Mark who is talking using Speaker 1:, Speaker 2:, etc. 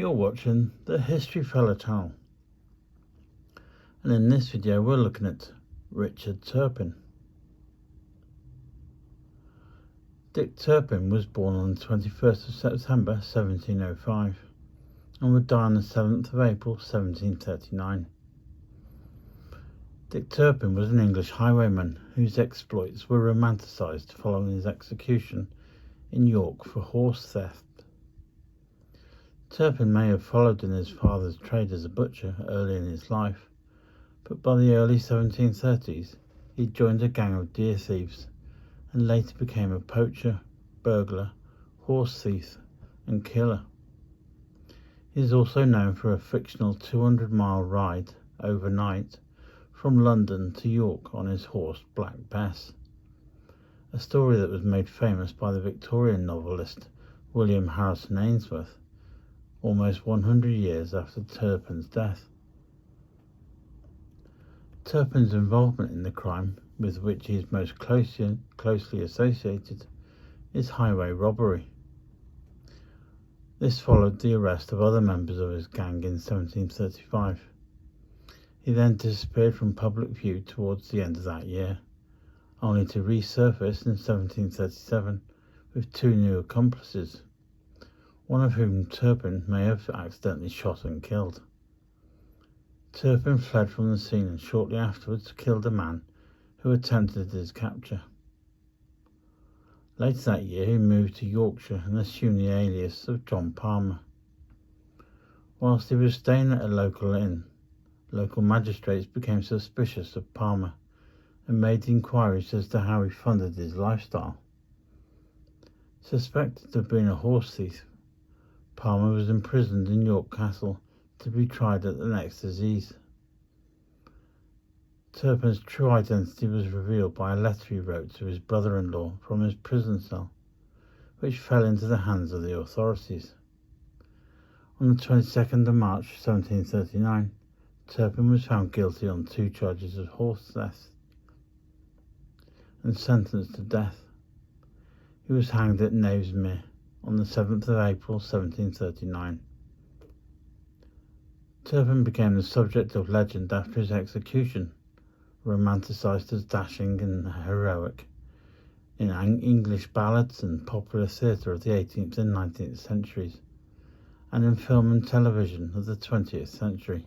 Speaker 1: You're watching the History Fella channel, and in this video we're looking at Richard Turpin. Dick Turpin was born on the 21st of September 1705 and would die on the 7th of April 1739. Dick Turpin was an English highwayman whose exploits were romanticised following his execution in York for horse theft. Turpin may have followed in his father's trade as a butcher early in his life, but by the early 1730s he joined a gang of deer thieves and later became a poacher, burglar, horse thief and killer. He is also known for a fictional 200-mile ride overnight from London to York on his horse Black Bess, a story that was made famous by the Victorian novelist William Harrison Ainsworth almost 100 years after Turpin's death. Turpin's involvement in the crime with which he is most closely associated is highway robbery. This followed the arrest of other members of his gang in 1735. He then disappeared from public view towards the end of that year, only to resurface in 1737 with two new accomplices, one of whom Turpin may have accidentally shot and killed. Turpin fled from the scene and shortly afterwards killed a man who attempted his capture. Later that year he moved to Yorkshire and assumed the alias of John Palmer. Whilst he was staying at a local inn, local magistrates became suspicious of Palmer and made inquiries as to how he funded his lifestyle. Suspected of being a horse thief, Palmer was imprisoned in York Castle to be tried at the next disease. Turpin's true identity was revealed by a letter he wrote to his brother-in-law from his prison cell, which fell into the hands of the authorities. On the 22nd of March 1739, Turpin was found guilty on 2 charges of horse theft and sentenced to death. He was hanged at Knavesmire on the 7th of April 1739. Turpin became the subject of legend after his execution, romanticised as dashing and heroic in English ballads and popular theatre of the 18th and 19th centuries, and in film and television of the 20th century.